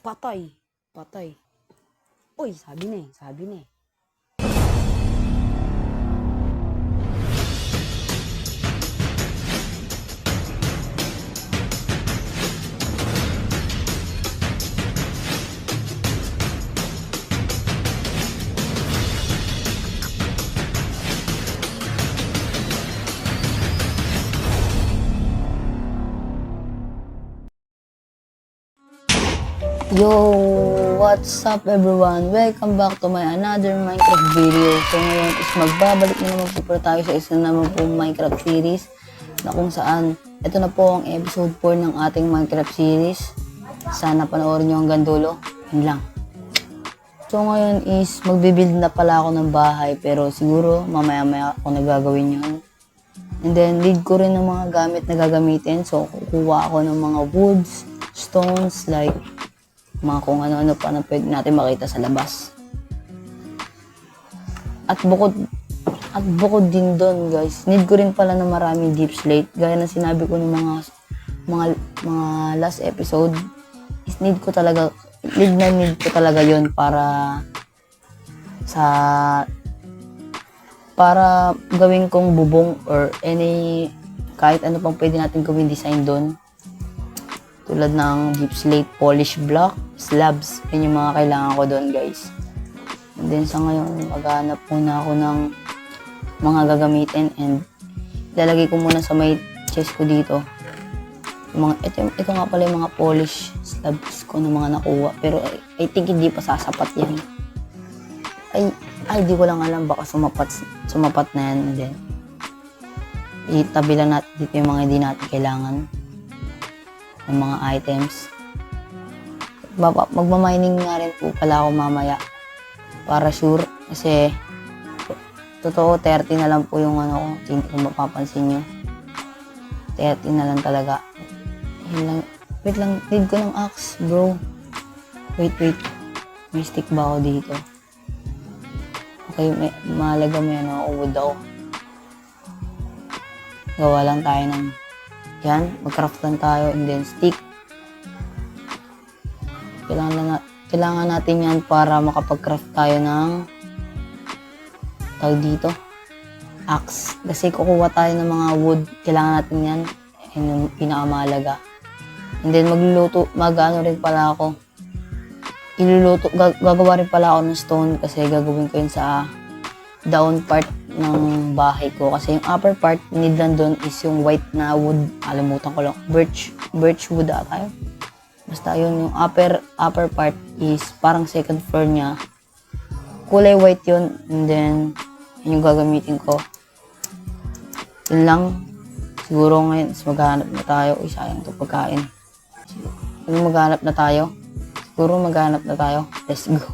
Patay. Patay. Uy, sabi na eh. Sabi na eh. Yo, what's up everyone? Welcome back to my another Minecraft video. So ngayon is magbabalik na naman po tayo sa isa naman po Minecraft series na kung saan ito na po ang episode 4 ng ating Minecraft series. Sana panoorin nyo hanggang dulo. Yun lang. So ngayon is magbibuild na pala ako ng bahay pero siguro mamaya-maya ako nagagawin yun. And then need ko rin ng mga gamit na gagamitin. So kukuha ako ng mga woods, stones like mga kung ano-ano pa na pwede natin makita sa labas. At bukod din doon guys, need ko rin pala ng maraming deep slate. Gaya ng sinabi ko ng mga last episode, is need ko talaga yon para gawin kong bubong or kahit ano pang pwede natin gawin design doon. Tulad ng deep slate, polish block, slabs. Yan yung mga kailangan ko doon guys. And then sa ngayon, maghanap muna ako ng mga gagamitin and ilalagay ko muna sa may chest ko dito. Ito nga pala yung mga polish slabs ko na mga nakuha. Pero I think hindi pa sasapat yan. Di ko lang alam, baka sumapat na yan. And then, itabi lang natin dito yung mga hindi natin kailangan ng mga items. Magmamining nga rin po pala ako mamaya para sure kasi totoo 30 na lang po yung ano ko, kung mapapansin nyo 30 na lang talaga. Wait lang, need ko ng axe bro. Wait, may stick ba ako dito? Okay, mahalaga mo yan ako, wood ako. Gawa lang tayo ng yan, mag-craft lang tayo and then stick. Kailangan natin yan para makapag-craft tayo ng tawag dito, axe. Kasi kukuha tayo ng mga wood, kailangan natin yan. Yan yung pinakamahalaga. And then gagawa rin pala ako ng stone kasi gagawin ko yun sa down part ng bahay ko kasi yung upper part need lang doon is yung white na wood, alimutan ko lang, birch wood tayo. Basta yun, yung upper part is parang second floor niya, kulay white yun. And then yun yung gagamitin ko. Yun lang siguro. Ngayon is maghanap na tayo. Sayang to pagkain. Maghanap na tayo. Let's go.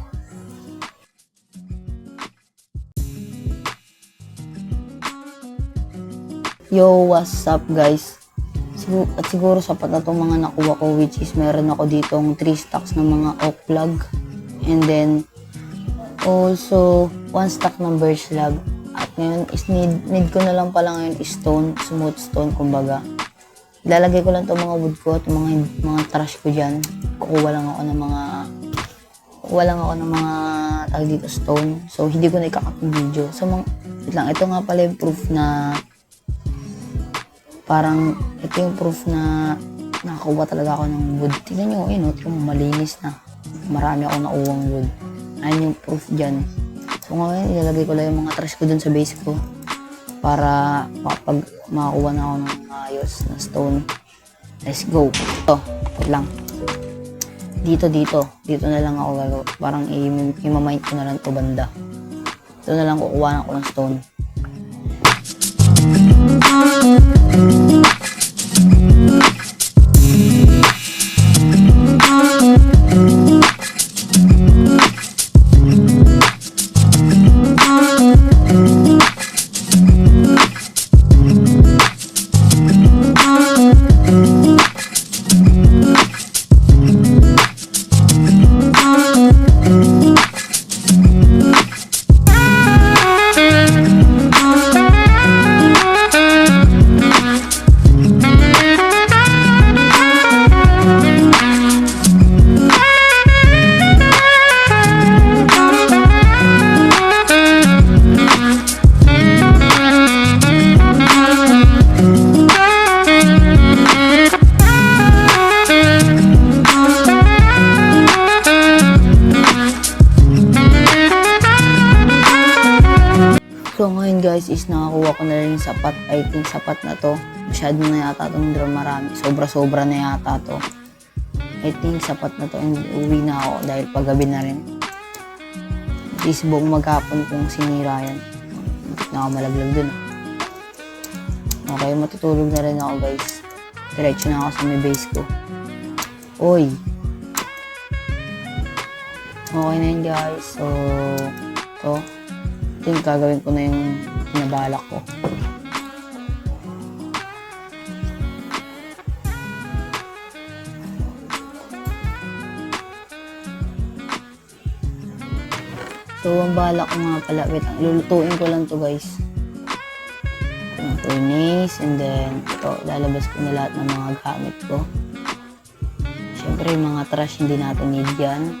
Yo, what's up guys? At siguro sapat na itong mga nakuha ko, which is meron ako ditong 3 stacks ng mga oak log. And then also 1 stack ng birch log. At ngayon is need ko na lang pala ngayon is stone, smooth stone kumbaga. Ilalagay ko lang itong mga wood ko at mga trash ko dyan. Kukuha lang ako ng mga tag dito stone. So hindi ko na ikakat yung video. So ito nga pala yung proof na ito yung proof na nakakuha talaga ako ng wood. Tignan nyo, malinis na. Marami akong nauwang wood. Ayun yung proof dyan. So ngayon, ilalagay ko lang yung mga trash ko dun sa base ko para pag makakuha na ako ng ayos na stone. Let's go. Ito lang. Dito na lang ako gagawa. Parang i-mind ko na lang ito banda. Ito na lang kukuha ako ng stone. guys is nakakuha ko na rin yung sapat. I think sapat na to. Masyado na yata itong drum marami. Sobra-sobra na yata to. I think sapat na to. Uwi na ako dahil paggabi na rin. At least buong maghapon kung sinira yan. Hindi na ako malaglag dun. Okay, matutulog na rin ako guys. Diretso na ako sa may base ko. Oy! Okay na yun guys. So, ito. Ito yung gagawin ko na yung pinabalak ko. So, ang balak ko nga pala, wait, lulutuin ko lang to guys. Yung furnace, and then, ito, lalabas ko na lahat ng mga gamit ko. Siyempre, yung mga trash, hindi natin need yan.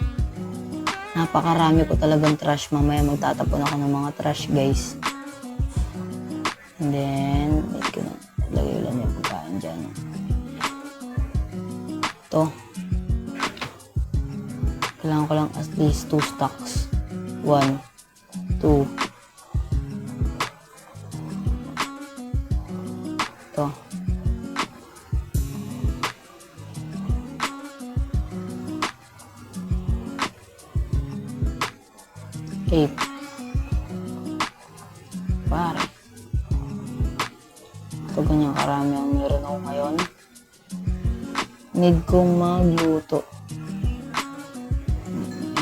Napakarami ko talagang trash. Mamaya magtatapon ako ng mga trash, guys. And then, wait ko na, lagay lang yung pagkain dyan. Ito. Kailangan ko lang at least 2 stacks. 1, 2. Ito. Okay. Pare. Ito ganyan karami ang meron ako ngayon. Need kong magluto.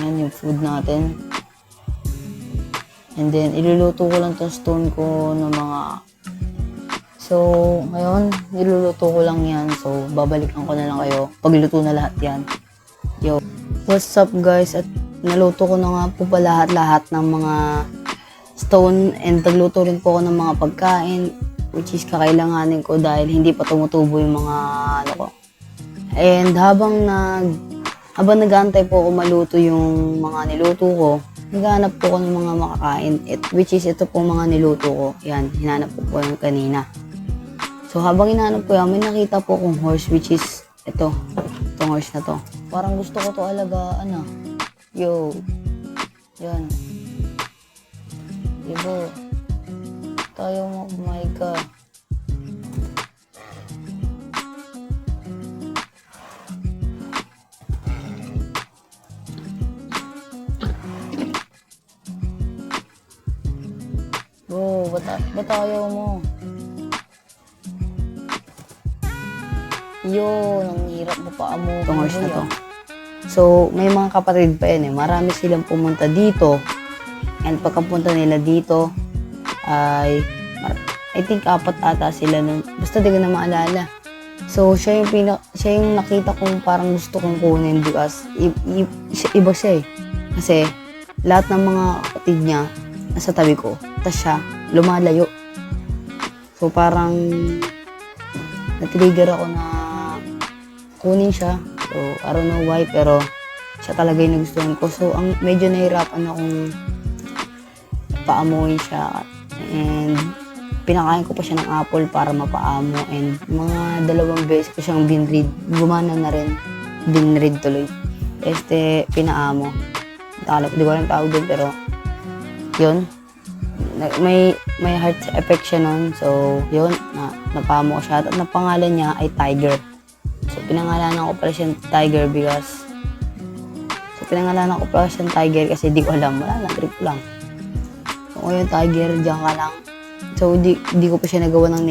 Ayan yung food natin. And then, iluluto ko lang itong stone ko ng mga... So, ngayon, iluluto ko lang yan. So, babalikan ko na lang kayo. Pagluto na lahat yan. Yo. What's up guys? At naluto ko na nga po pa lahat-lahat ng mga stone. And nagluto rin po ako ng mga pagkain. Which is kakailanganin ko dahil hindi pa tumutubo yung mga ano ko. And habang nag-aantay po ako maluto yung mga niluto ko, naghanap po ko ng mga makakain, which is ito po mga niluto ko. Yan, hinanap po yung kanina. So, habang hinanap ko yan, may nakita po akong horse, which is ito. Itong horse na to. Parang gusto ko to alagaan ah. Yo. Yan. Diba? Tayo mo, oh my God. Bro, ba't ayaw mo? Yun, ang hirap mo pa amo. Itong horse na to. So, may mga kapatid pa yan eh. Marami silang pumunta dito. And pagkapunta nila dito, I think 4 ata sila nun. Basta di ko na maalala. So, siya yung nakita kong parang gusto kong kunin because iba siya eh. Kasi, lahat ng mga kapatid niya nasa tabi ko. Tapos siya, lumalayo. So, parang natrigger ako na kunin siya. So, I don't know why, pero siya talaga yung nagustuhan ko. So, medyo nahirapan akong paamuin siya. And, pinakain ko pa siya ng apple para mapaamo. And, mga 2 beses ko siyang binread. Gumana na rin. Binread tuloy. Pinaamo. Di ko alam tawag doon, pero yun. May heart effect siya nun. So, yun. Napamo ko siya. At napangalan niya ay Tiger. So, pinangalanan ko pala siyang Tiger because kasi di ko alam. Wala lang. Trip lang. So, ngayon, Tiger, diyan ka lang. So, di ko pa siya nagawa ng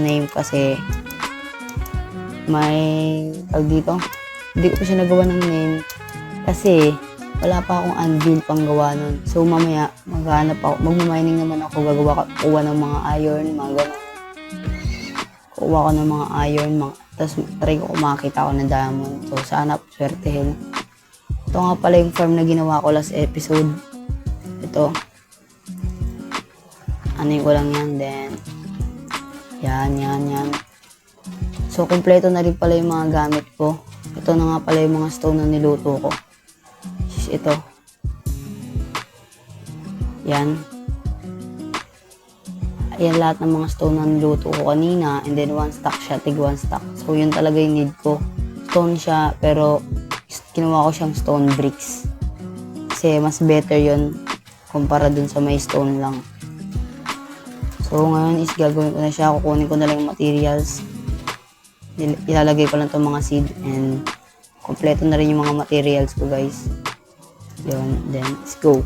name kasi may tag dito. Di ko pa siya nagawa ng name kasi wala pa akong anvil pang gawa nun. So, mamaya, maghanap ako. Magmamining naman ako. Kuha ng mga iron, mga gano'n. Kuha ko ng mga iron, tapos try ko makakita ako ng diamond. So, sana swertehin. Ito nga pala yung farm na ginawa ko last episode. Ito. Ano ko lang yan, then yan. So, kompleto na rin pala yung mga gamit ko. Ito na nga pala yung mga stone na niluto ko. Ito. Yan. Ayan lahat ng mga stone na niluto ko kanina. And then 1 stack siya, tig 1 stack. So, yun talaga yung need ko. Stone siya, pero kinuha ko siyang stone bricks. Kasi mas better yun kumpara dun sa may stone lang. So, ngayon is gagawin ko na siya. Kukunin ko na lang yung materials. Ilalagay ko lang itong mga seed and kompleto na rin yung mga materials ko, guys. Yun, then, let's go.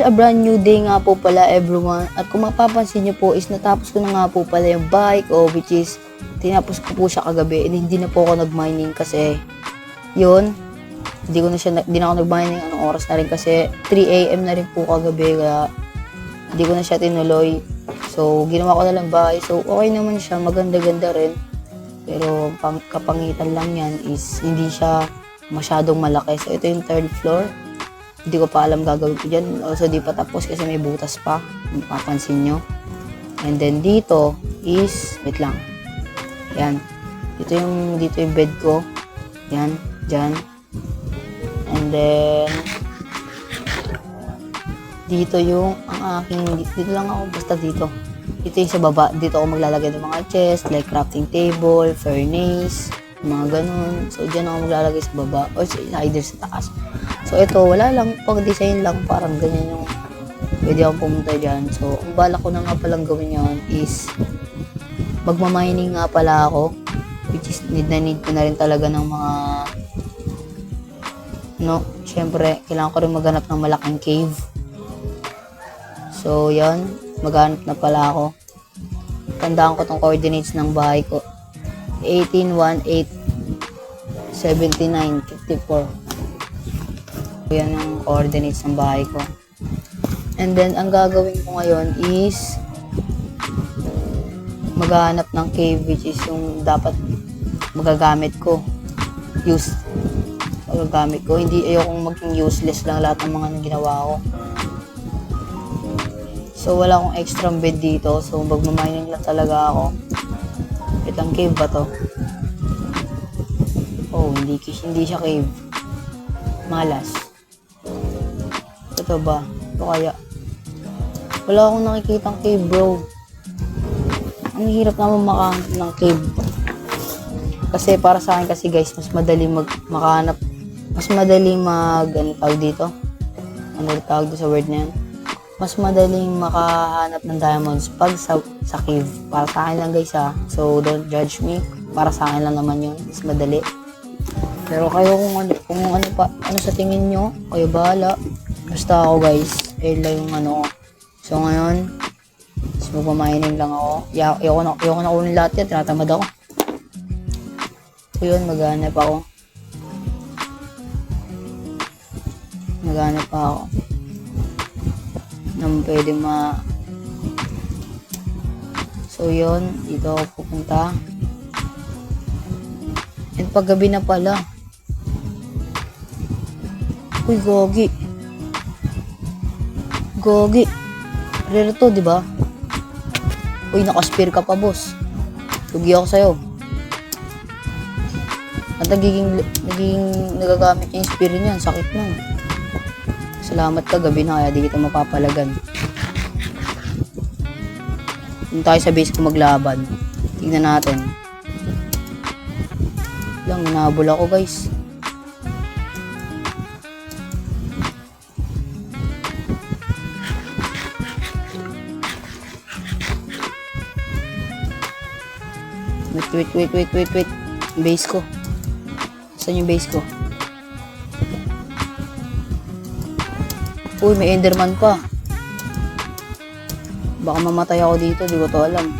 a brand new day nga po pala everyone. At kung mapapansin nyo po is natapos ko na nga po pala yung bike which is tinapos ko po siya kagabi, and hindi na po ako nag-mining kasi, yun, hindi na ako nag-mining anong oras na rin kasi 3 AM na rin po kagabi, kaya hindi ko na siya tinuloy. So, ginawa ko na lang bahay. So, okay naman siya, maganda-ganda rin. Pero, kapangitan lang yan is, hindi siya masyadong malaki. So, ito yung 3rd floor. Hindi ko pa alam gagawin ko dyan. Also, di pa tapos kasi may butas pa. Mapapansin nyo. And then, dito is, wait lang. Yan. Dito yung bed ko. Yan. Dyan. And then, dito yung ang aking, dito lang ako, basta dito. Dito yung sa baba, dito ako maglalagay ng mga chest, like crafting table, furnace, mga ganun. So, dyan ako maglalagay sa baba, or either sa taas. So, ito, wala lang, pang-design lang, parang ganyan yung pwede akong pumunta dyan. So, ang balak ko na nga palang gawin yun is, magmamining nga pala ako, which is need ko na rin talaga ng mga, syempre, kailangan ko rin maghanap ng malaking cave. So, yan, maghanap na pala ako. Tandaan ko tong coordinates ng bahay ko. 18187954. Yan ang coordinates ng bahay ko. And then, ang gagawin ko ngayon is maghanap ng cave, which is yung dapat magagamit ko. Magagamit ko. Hindi ayokong maging useless lang lahat ng mga ginawa ko. So, wala akong extra bed dito. So, magmamining lang talaga ako. Itang cave ba to? Oh, hindi siya cave. Malas. Ito ba? Ito kaya? Wala akong nakikitang cave, bro. Ang hirap naman makahanap ng cave. Kasi para sa akin kasi guys, mas madali makahanap. Mas madali ano tawag dito? Ano tawag dito sa word na yan? Mas madaling makahanap ng diamonds pag sa cave. Para sa akin lang guys ha. So don't judge me. Para sa akin lang naman yun. Mas madali. Pero kayo kung ano sa tingin nyo, kayo bahala. Basta ako guys, ayun lang yung So ngayon, magmamining lang ako. Ayoko na kunin lahat yan. Tinatamad ako. So yun, maghanap ako. Maghanap pa ako nang pwede So yun, dito ako pupunta. And paggabi na pala. Uy, gogi. Rare to, di ba? Uy, naka-spear ka pa, boss. Lugi ako sa'yo. At naging nagagamit yung spear niyan. Sakit nun. Salamat ka, gabi na kaya di kita mapapalagan. Doon tayo sa base ko maglaban. Tingnan natin. Lang, hinabol ako guys. Wait. Base ko. Saan yung base ko? Uy, may Enderman pa. Baka mamatay ako dito, di ko to alam.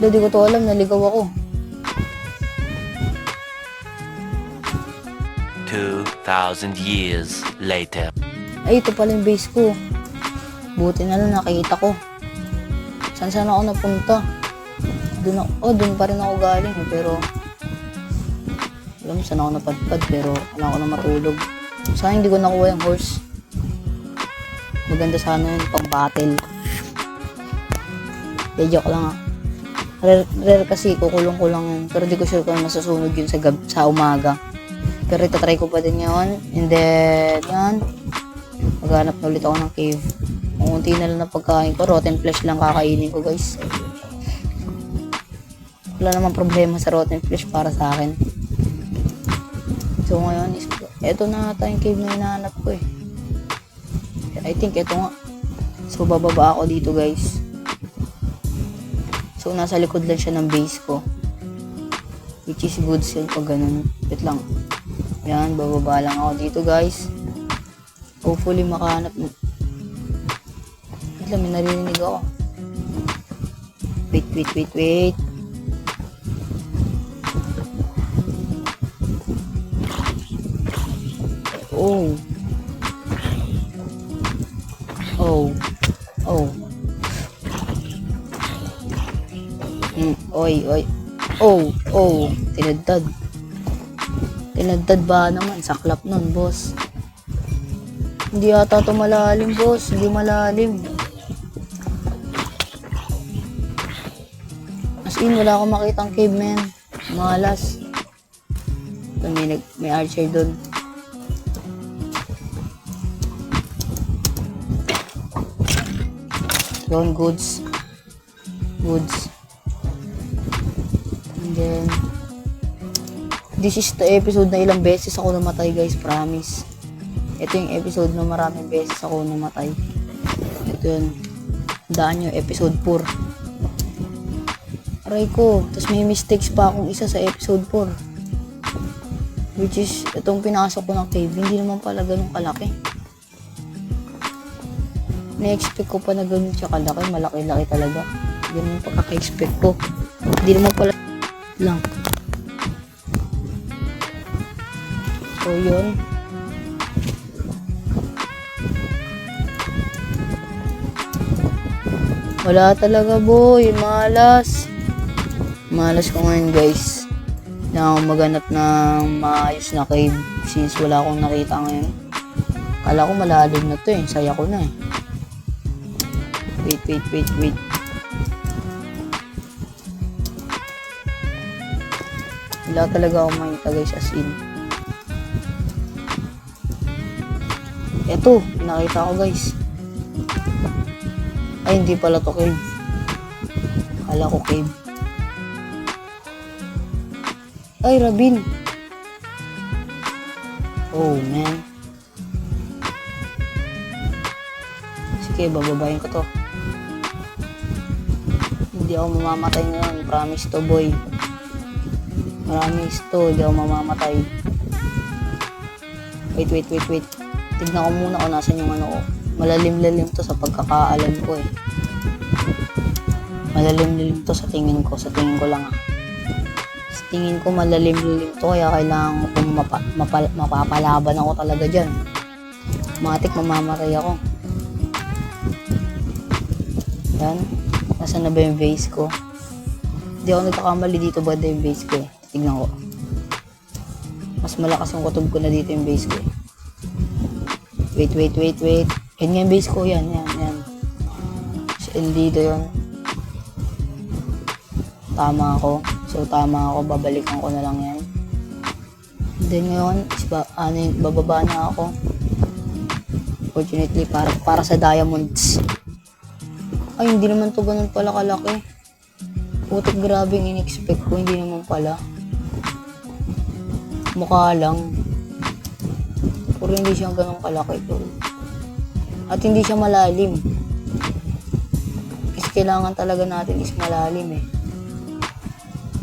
Di ko to alam, naligaw ako. 2,000 years later. Ay, ito pala yung base ko. Buti na lang nakikita ko. Saan ako napunta? Doon pa rin ako galing. Pero, alam mo, saan ako napadpad. Pero, wala ako na matulog. Sayang hindi ko nakuha yung horse. Maganda sana yun, pang battle. Joke lang ha. Rare kasi, kukulong ko lang yun. Pero di ko sure kung masusunog yun sa umaga. Pero itatry ko pa din yun. And then, yan. Maghanap na ulit ako ng cave. Unti na lang na pagkain ko. Rotten flesh lang kakainin ko, guys. Wala namang problema sa rotten flesh para sa akin. So, ngayon, eto na ata yung cave na hinahanap ko eh. I think eto nga. So, bababa ako dito, guys. So, nasa likod lang siya ng base ko. Which is good sale pag ganun. Wait lang. Yan, bababa lang ako dito, guys. Hopefully, makahanap. Wait lang, may naririnig ako. Wait. Oh. Oy. Oh. Tinadtad. Tinadtad ba naman? Saklap nun, boss. Hindi yata ito malalim, boss. Hindi malalim. As in, wala akong makitang caveman. Malas. May archer dun. Yun, goods. And then, this is the episode na ilang beses ako namatay, guys, promise. Ito yung episode na maraming beses ako namatay. Ito yun. Daan nyo, episode 4. Aray ko, tapos may mistakes pa akong isa sa episode 4. Which is, itong pinasok ko ng cave, hindi naman pala ganun kalaki. Na-expect ko pa na ganun siya kalaki, malaki-laki talaga. Ganun yung pagkaka-expect ko. Hindi naman pala lang. So, yun. Wala talaga, boy. Malas ko ngayon, guys. Na akong maghanap ng maayos na cave since wala akong nakita ngayon. Kala ko malalim na to eh. Saya ko na eh. Wait. Wala talaga akong makita, guys, as in. Eto, nakita ko, guys. Ay, hindi pala to cave. Kala ko cave. Ay, Rabin. Oh, man. Sige, bababayin ko to. Hindi ako mamamatay ngayon. Promise to, boy. Promise to, hindi ako mamamatay. Wait. Tignan ko muna kung nasan yung ano ko. Malalim-lalim to sa pagkakaalam ko eh. Malalim-lalim to sa tingin ko. Sa tingin ko lang ah. Sa tingin ko malalim-lalim to kaya kailangan ko mapapalaban ako talaga dyan. Matik mamamatay ako. Yan. Nasaan na ba yung base ko? Hindi ako nagkakamali dito ba yung base ko eh. Tignan ko. Mas malakas ang kutob ko na dito yung base ko eh. Wait. Yan nga yung base ko. Yan. Si El dito yun. Tama ako. Babalikan ko na lang yan. Then ngayon, bababa na ako. Fortunately, para sa diamonds. Ay, hindi naman to ganun pala kalaki. Putik, grabe yung in-expect ko. Hindi naman pala. Mukha lang. Pero hindi siya ganun kalaki to. At hindi siya malalim. Kasi kailangan talaga natin is malalim eh.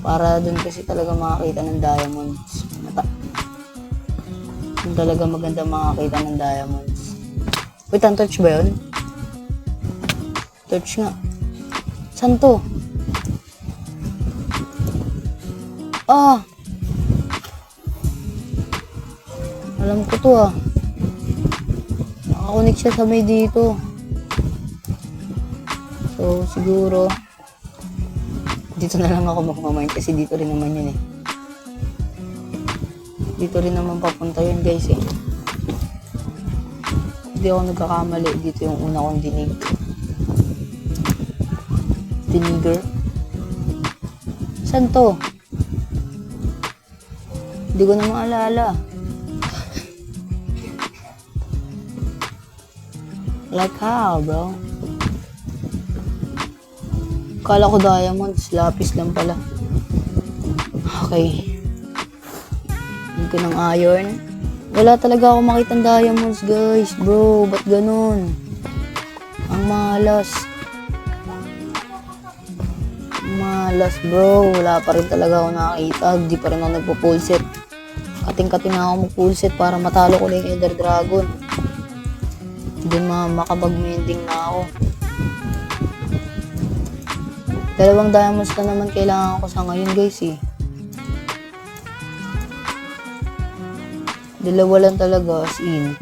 Para dun kasi talaga makakita ng diamonds. Dun talaga maganda makakita ng diamonds. Wait, ang torch ba yun? Torch nga. Saan to? Ah! Alam ko to ah. Nakakunik siya sa may dito. So, siguro dito na lang ako magmamind kasi dito rin naman yun eh. Dito rin naman papunta yun, guys eh. Hindi ako nagkakamali. Dito yung una kong dinig. Diniger. Saan to? Hindi ko na maalala. Like how, bro? Kala ko diamonds, lapis lang pala. Okay. Hindi ko ng iron. Wala talaga ako makitang diamonds, guys. Bro, ba't ganun? Ang malas. Malas, bro. Wala pa rin talaga ako nakakita. Hindi pa rin ako nagpo-full set. Kating-kating na ako mag-full set para matalo ko na yung Ender Dragon. Hindi makapag-mending na ako. 2 diamonds na naman kailangan ko sa ngayon guys eh. 2 lang talaga as in.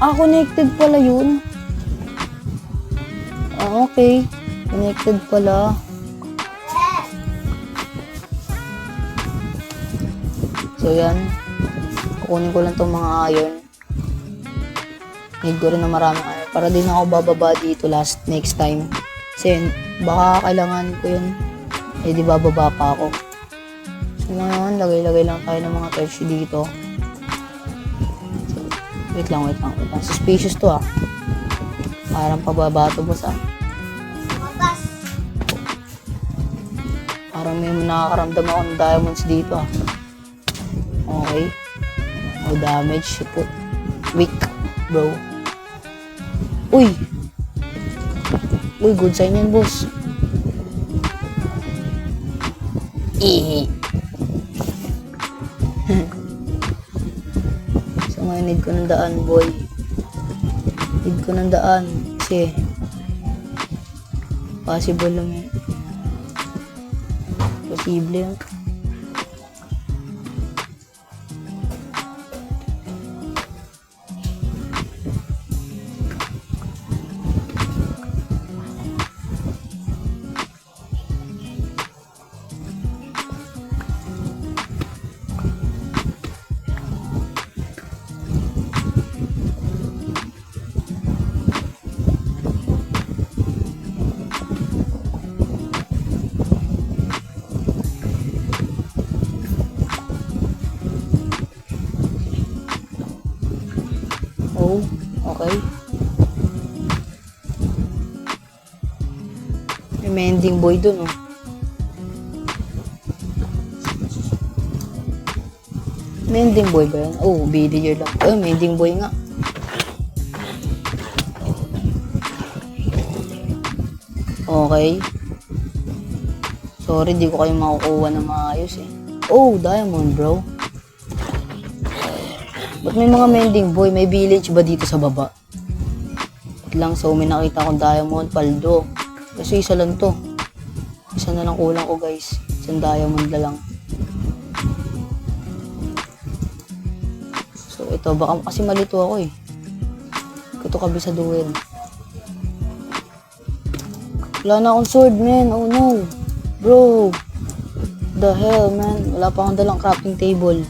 Connected pala yun. Okay. Connected pala. So yan. Kukunin ko lang tong mga iron. Need ko rin na maraming iron. Para din ako bababa dito next time. Kasi baka kailangan ko yun. Eh di bababa pa ako. So ngayon, lagay-lagay lang tayo ng mga torch dito. So, wait lang. Suspicious to ah. Parang pababato boss ah. Parang may nakakaramdam ako ng diamonds dito ah. Okay. No damage. Weak, bro. Uy, good sign yan, boss. So, ngayon, need ko ng daan, boy. Need ko ng daan. Kasi, possible lang eh. Posible yan. Oh, okay. May mending boy dun, oh. Mending boy ba yan? Oh, villager lang. Oh, mending boy nga. Okay. Sorry, di ko kayo makukuha na maayos eh. Oh, diamond, bro. Ba't may mga mending boy? May village ba dito sa baba? Wait lang, so may nakita akong diamond, paldo. Kasi isa lang to. Isa na lang kulang ko guys. Isang diamond na lang. So ito, baka kasi malito ako eh. Ito kabisaduhin. Wala na akong sword, man. Oh no. Bro. The hell, man. Wala pa akong dalang crafting table.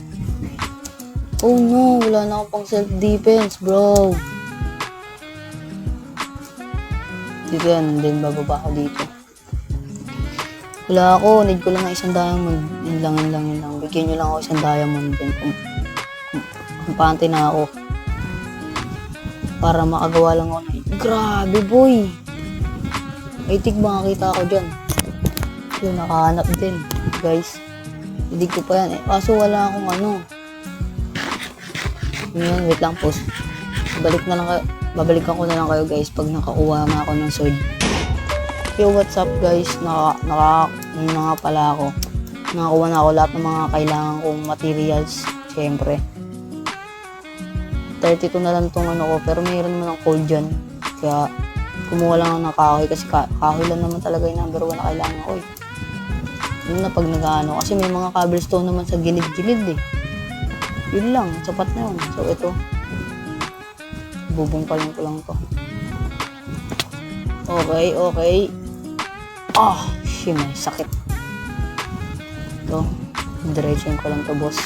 Oh no, wala na akong pang self-defense, bro. Dito yan, then bababa ako dito. Wala ako, need ko lang ng isang diamond. Yun lang. Bigyan nyo lang ako isang diamond din. Kumpante na ako. Para makagawa lang ako na. Grabe, boy. May tig makakita ako dyan. Yun, nakahanap din, guys. Hindi ko pa yan eh. Kaso wala akong ano. Yun, wait lang po. Babalikan ko na lang kayo guys pag nakakuha na ako ng sword. Yo, what's up guys? Nga pala ako. Nakakuha na ako lahat ng mga kailangan kong materials. Siyempre. 32 na lang itong ano ko. Pero mayroon naman ng coal dyan. Kaya kumuha lang ako ng kahoy. Kasi kahoy lang naman talaga yung number 1 na kailangan ko eh. Yun na pag nag-ano. Kasi may mga cobblestone naman sa gilid-gilid eh. Yun lang, sapat na yun. So, ito. Bubungkalin ko lang to. Okay. Shit, may sakit. Ito. Diretsuin ko lang to, boss.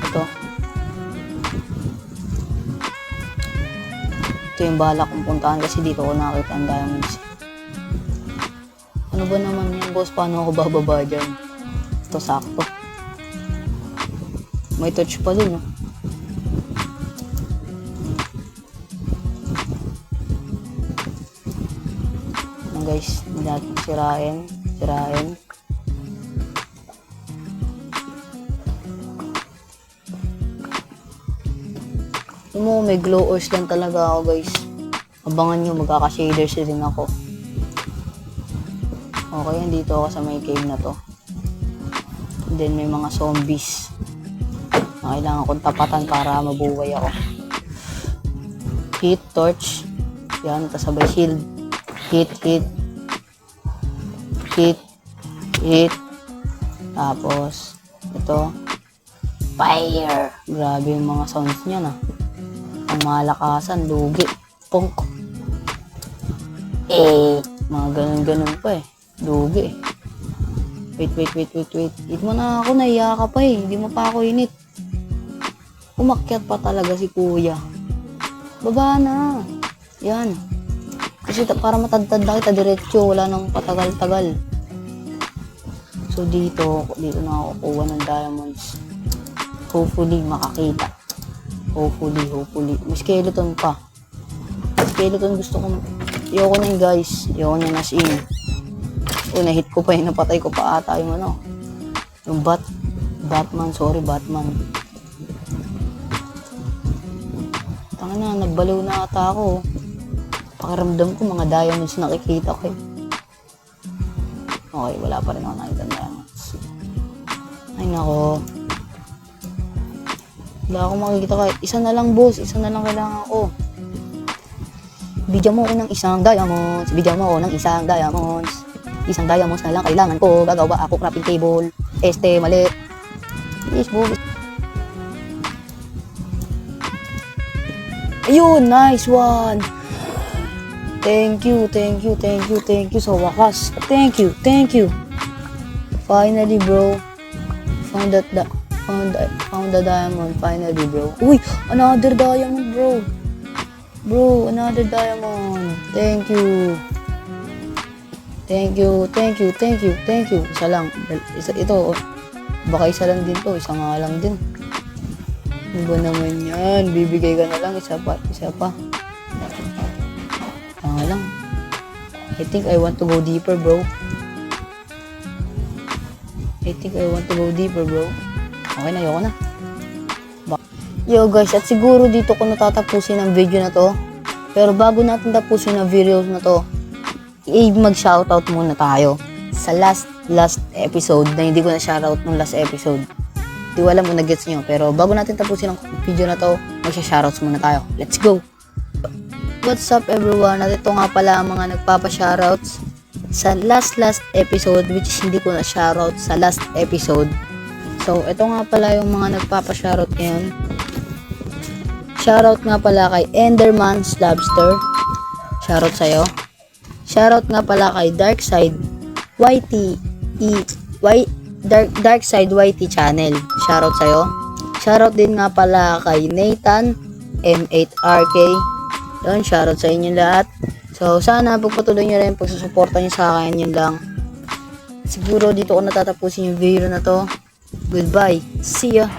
Ito. Ito yung balak kong puntahan kasi dito ko nakakita ang diamonds. Ano ba naman yan, boss? Paano ako bababa dyan? Ito, sakto. May touch pa din, oh. Ano guys, hindi natin sirain. May glow ores lang talaga ako guys. Abangan nyo, magkaka-shaders din ako. Okay, dito ako sa may cave na to. And then may mga zombies na kailangan kong tapatan para mabuhay ako. hit, torch. Yan, tas sabay shield. Hit, hit. Hit, hit. Tapos, ito, fire. Grabe yung mga sounds niya na. Ang malakasan, lugi. Punk. Mga ganun-ganun pa eh. Lugi eh. Wait. Hit mo na ako, naiya ka pa eh. Hindi mo pa ako init. Umakyat pa talaga si kuya. Baba na. Yan. Kasi para matadtad na kita diretso, wala nang patagal-tagal. So dito na ako kuha ng diamonds. Hopefully makakita. Hopefully. May skeleton pa. Skeleton gusto ko. Ayoko na yun guys. Ayoko na as in. Na-hit ko pa yun. Napatay ko pa ata yung ano. Yung Batman. Tanga na, nagbaliw na ata ako. Pakiramdam ko mga diamonds nakikita ko eh. Okay, wala pa rin ako nakita ng diamonds. Ay nako. Wala akong makikita kahit isa na lang boss. Isa na lang kailangan ko. Bigyan mo ako ng isang diamonds. Isang diamonds na lang kailangan ko. Gagawa ako crafting table. Mali. Yes, boss. Ayun, nice one. Thank you. Sa wakas. Thank you. Finally, bro. Found the diamond. Finally, bro. Uy, another diamond, bro. Another diamond. Thank you. Isa lang. Ito, baka isa lang din to. Isa nga lang din. Ano ba naman yan? Bibigay ka na lang. Isa pa. Lang. I think I want to go deeper, bro. Okay na, ayoko na. Yo guys, at siguro dito ko natatapusin ang video na to. Pero bago natin tapusin ang video na to, mag-shoutout muna tayo sa last episode na hindi ko na shoutout nung last episode. Di ko alam kung nag-gets nyo. Pero bago natin tapusin ang video na to, mag-shoutouts muna tayo. Let's go! What's up everyone? At ito nga pala ang mga nagpapa-shoutouts sa last episode, which is hindi ko na shoutout sa last episode. So, ito nga pala yung mga nagpapa-shoutout ngayon. Shoutout nga pala kay Enderman Slabster. Shoutout sa'yo. Shoutout nga pala kay Darkside YT channel. Shoutout sa'yo. Shoutout din nga pala kay Nathan M8RK. Yun, shoutout sa inyo lahat. So, sana pagpatuloy nyo rin, pagsusuporta nyo sa akin, yun lang. Siguro dito ko natatapusin yung video na to. Goodbye. See ya.